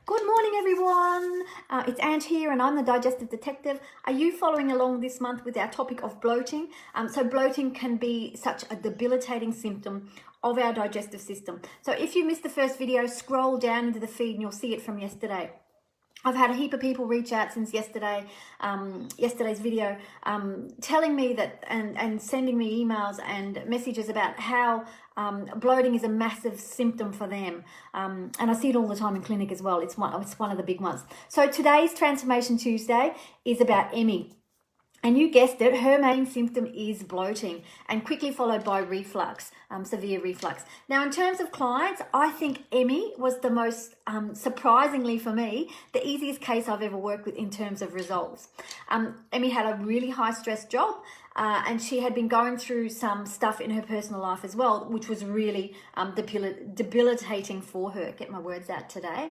Good morning, everyone. It's Ange here, and I'm the Digestive Detective. Are you following along this month with our topic of bloating? So bloating can be such a debilitating symptom of our digestive system. So if you missed the first video, scroll down into the feed and you'll see it from yesterday. I've had a heap of people reach out since yesterday's video, telling me that and sending me emails and messages about how bloating is a massive symptom for them. And I see it all the time in clinic as well. It's one of the big ones. So today's Transformation Tuesday is about Emmy. And you guessed it, her main symptom is bloating, and quickly followed by reflux, severe reflux. Now, in terms of clients, I think Emmy was the most, surprisingly for me, the easiest case I've ever worked with in terms of results. Emmy had a really high stress job, and she had been going through some stuff in her personal life as well, which was really debilitating for her. Get my words out today.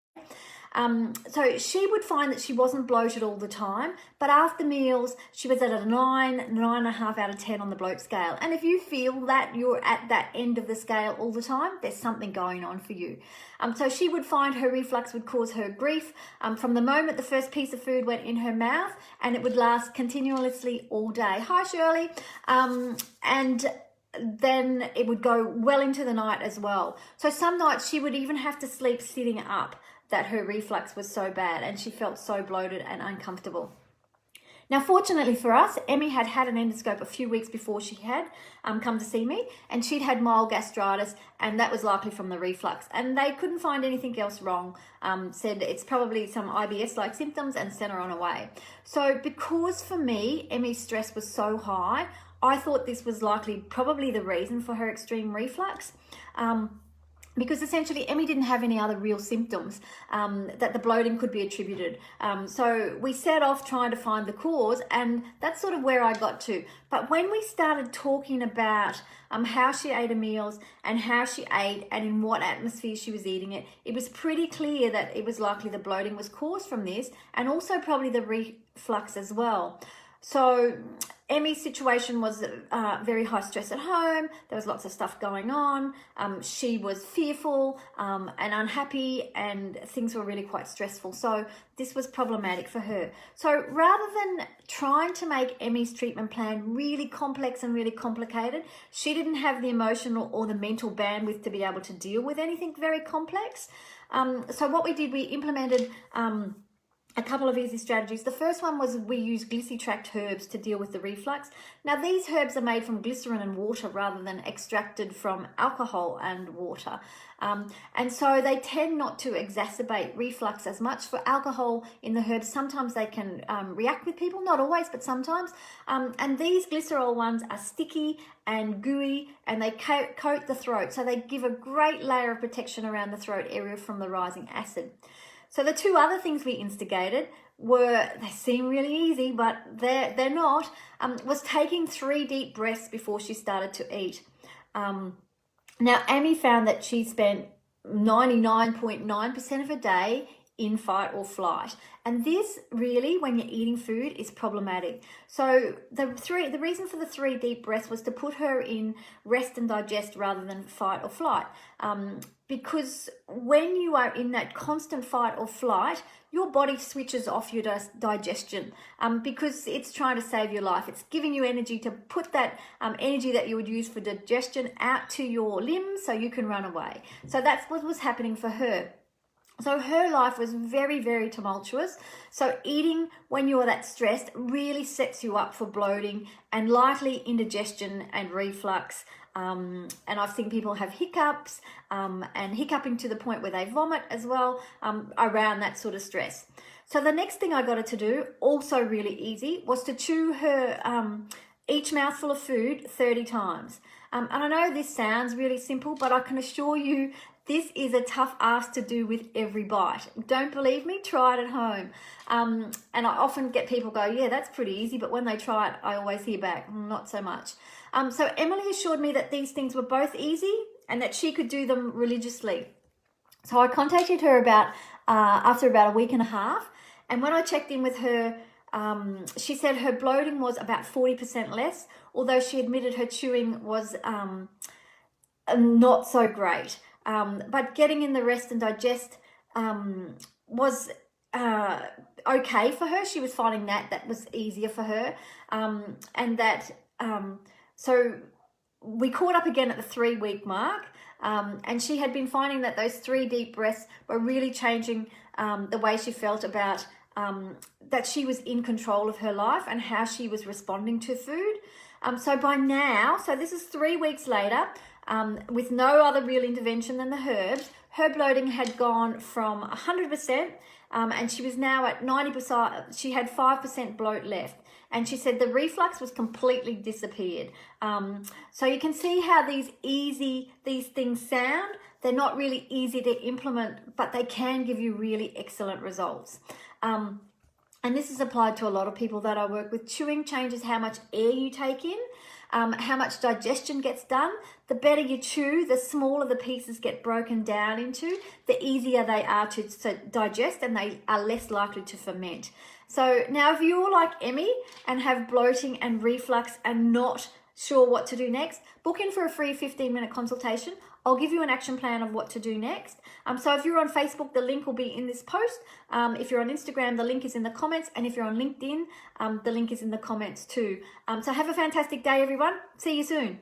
So she would find that she wasn't bloated all the time, but after meals, she was at a 9.5 out of 10 on the bloat scale. And if you feel that you're at that end of the scale all the time, there's something going on for you. So she would find her reflux would cause her grief from the moment the first piece of food went in her mouth, and it would last continuously all day. Hi, Shirley. And then it would go well into the night as well. So some nights she would even have to sleep sitting up, that her reflux was so bad and she felt so bloated and uncomfortable. Now, fortunately for us, Emmy had had an endoscope a few weeks before she had come to see me, and she'd had mild gastritis, and that was likely from the reflux. And they couldn't find anything else wrong, said it's probably some IBS-like symptoms, and sent her on her way. So because for me, Emmy's stress was so high, I thought this was probably the reason for her extreme reflux. Because essentially Emmy didn't have any other real symptoms that the bloating could be attributed. So we set off trying to find the cause, and that's sort of where I got to. But when we started talking about how she ate her meals and how she ate and in what atmosphere she was eating it, it was pretty clear that it was likely the bloating was caused from this, and also probably the reflux as well. So Emmy's situation was very high stress at home. There was lots of stuff going on. She was fearful and unhappy, and things were really quite stressful. So this was problematic for her. So rather than trying to make Emmy's treatment plan really complex and really complicated, she didn't have the emotional or the mental bandwidth to be able to deal with anything very complex. So what we did, we implemented a couple of easy strategies. The first one was we used glycetract herbs to deal with the reflux. Now, these herbs are made from glycerin and water rather than extracted from alcohol and water. And so they tend not to exacerbate reflux as much. For alcohol in the herbs, sometimes they can react with people, not always, but sometimes. And these glycerol ones are sticky and gooey, and they coat the throat. So they give a great layer of protection around the throat area from the rising acid. So the two other things we instigated were, they seem really easy, but they're not, was taking 3 deep breaths before she started to eat. Now, Emmy found that she spent 99.9% of her day in fight or flight. And this really, when you're eating food, is problematic. So the reason for the 3 deep breaths was to put her in rest and digest rather than fight or flight. Because when you are in that constant fight or flight, your body switches off your digestion because it's trying to save your life. It's giving you energy to put that energy that you would use for digestion out to your limbs so you can run away. So that's what was happening for her. So her life was very, very tumultuous. So eating when you're that stressed really sets you up for bloating and likely indigestion and reflux. And I've seen people have hiccups and hiccuping to the point where they vomit as well around that sort of stress. So the next thing I got her to do, also really easy, was to chew her each mouthful of food 30 times. And I know this sounds really simple, but I can assure you this is a tough ask to do with every bite. Don't believe me? Try it at home. And I often get people go, yeah, that's pretty easy. But when they try it, I always hear back, not so much. So Emily assured me that these things were both easy and that she could do them religiously. So I contacted her after about a week and a half. And when I checked in with her, she said her bloating was about 40% less, although she admitted her chewing was not so great. But getting in the rest and digest was okay for her. She was finding that was easier for her, and that so we caught up again at the 3-week mark, and she had been finding that those 3 deep breaths were really changing the way she felt about that she was in control of her life and how she was responding to food. So by now, so this is 3 weeks later, with no other real intervention than the herbs, her bloating had gone from 100%, and she was now at 90%. She had 5% bloat left. And she said the reflux was completely disappeared. So you can see how these things sound. They're not really easy to implement, but they can give you really excellent results. And this is applied to a lot of people that I work with. Chewing changes how much air you take in, how much digestion gets done. The better you chew, the smaller the pieces get broken down into, the easier they are to digest, and they are less likely to ferment. So now if you're like Emmy and have bloating and reflux and not sure what to do next, book in for a free 15-minute consultation. I'll give you an action plan of what to do next. So if you're on Facebook, the link will be in this post. If you're on Instagram, the link is in the comments. And if you're on LinkedIn, the link is in the comments too. So have a fantastic day, everyone. See you soon.